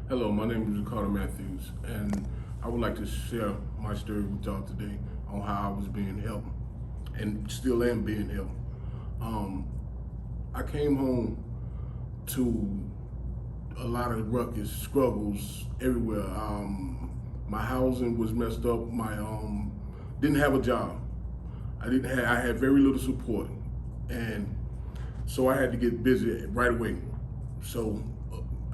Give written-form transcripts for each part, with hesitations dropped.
Hello, my name is Ricardo Matthews, and I would like to share my story with y'all today on how I was being helped and still am being helped. Um, I came home to a lot of ruckus, struggles everywhere. My housing was messed up. My didn't have a job. I had very little support, and so I had to get busy right away. So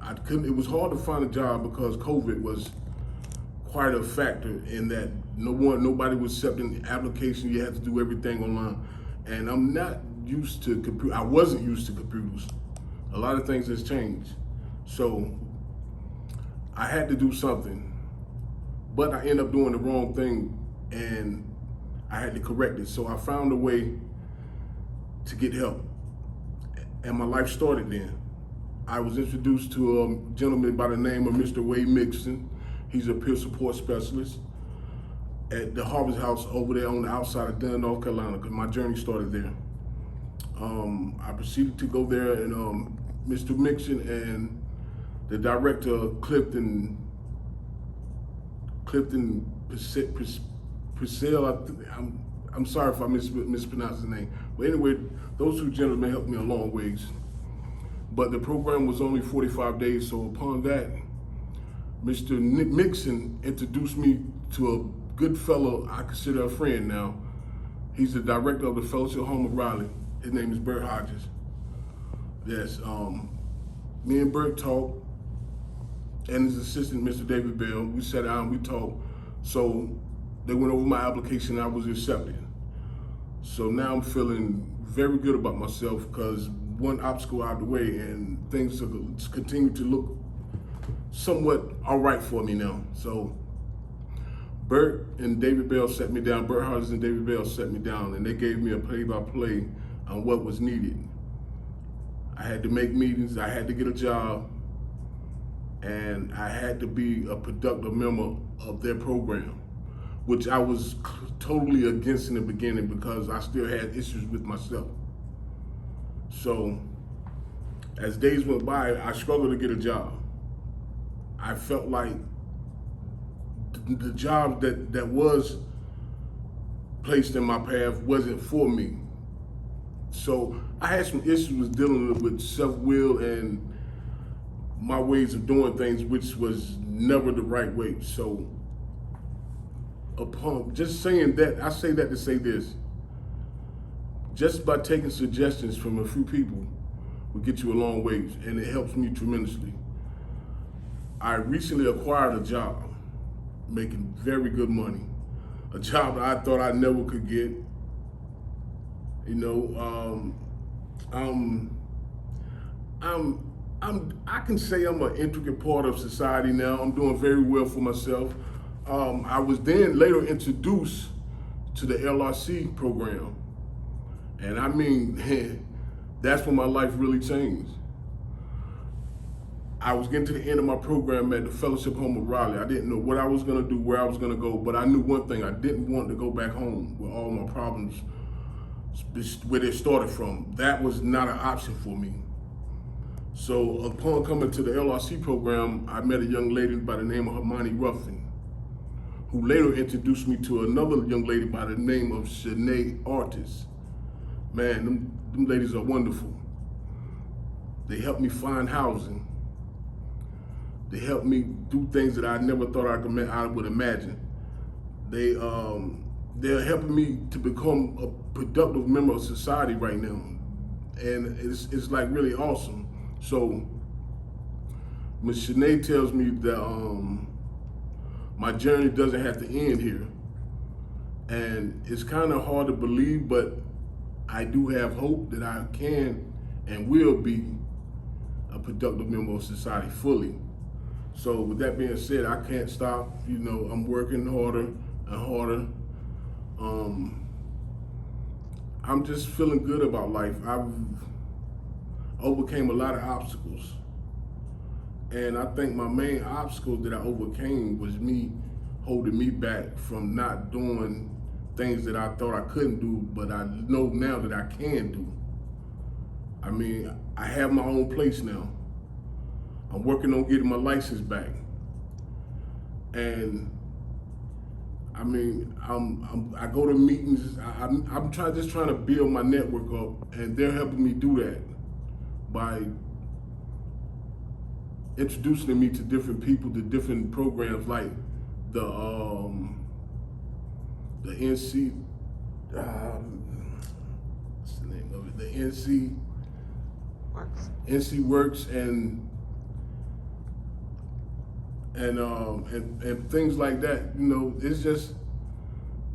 I couldn't. It was hard to find a job because COVID was quite a factor in that nobody was accepting applications. You had to do everything online, and I'm not used to computer. I wasn't used to computers. A lot of things has changed, so I had to do something. But I ended up doing the wrong thing, and I had to correct it. So I found a way to get help, and my life started then. I was introduced to a gentleman by the name of Mr. Wade Mixon. He's a peer support specialist at the Harvest House over there on the outside of Dunn, North Carolina, because my journey started there. I proceeded to go there, and Mr. Mixon and the director, Clifton Purcell, I'm sorry if I mispronounced his name. But anyway, those two gentlemen helped me a long ways. But the program was only 45 days, so upon that, Mr. Mixon introduced me to a good fellow I consider a friend now. He's the director of the Fellowship Home of Raleigh. His name is Bert Hodges. Yes, me and Bert talked, and his assistant, Mr. David Bell, we sat down, we talked. So they went over my application, and I was accepted. So now I'm feeling very good about myself because one obstacle out of the way and things continue to look somewhat all right for me now. So Bert and David Bell sat me down, Bert Hodges and David Bell sat me down, and they gave me a play-by-play on what was needed. I had to make meetings, I had to get a job, and I had to be a productive member of their program, which I was totally against in the beginning because I still had issues with myself. So as days went by, I struggled to get a job. I felt like the job that was placed in my path wasn't for me. So I had some issues with dealing with self-will and my ways of doing things, which was never the right way. So upon just saying that, I say that to say this. Just by taking suggestions from a few people will get you a long ways, and it helps me tremendously. I recently acquired a job, making very good money, a job that I thought I never could get. You know, I can say I'm an intricate part of society now. I'm doing very well for myself. I was then later introduced to the LRC program. And I mean, that's when my life really changed. I was getting to the end of my program at the Fellowship Home of Raleigh. I didn't know what I was gonna do, where I was gonna go, but I knew one thing, I didn't want to go back home with all my problems, where they started from. That was not an option for me. So upon coming to the LRC program, I met a young lady by the name of Hermione Ruffin, who later introduced me to another young lady by the name of Shanae Artis. Man, them ladies are wonderful. They helped me find housing. They helped me do things that I never thought I would imagine. They're helping me to become a productive member of society right now, and it's like really awesome. So Ms. Shanae tells me that my journey doesn't have to end here, and it's kind of hard to believe, but I do have hope that I can and will be a productive member of society fully. So with that being said, I can't stop. You know, I'm working harder and harder. I'm just feeling good about life. I've overcame a lot of obstacles. And I think my main obstacle that I overcame was me holding me back from not doing things that I thought I couldn't do, but I know now that I can do. I mean, I have my own place now. I'm working on getting my license back. And I mean, I go to meetings. I'm just trying to build my network up, and they're helping me do that by introducing me to different people, to different programs like the NC. What's the name of it? The NC Works and things like that. You know, it's just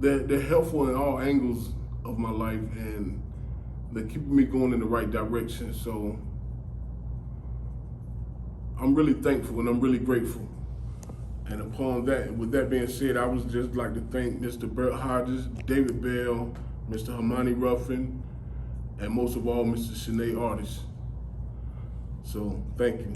they're helpful in all angles of my life, and they're keeping me going in the right direction. So I'm really thankful and I'm really grateful. And upon that, with that being said, I would just like to thank Mr. Bert Hodges, David Bell, Mr. Hermione Ruffin, and most of all, Mr. Shanae Artis. So thank you.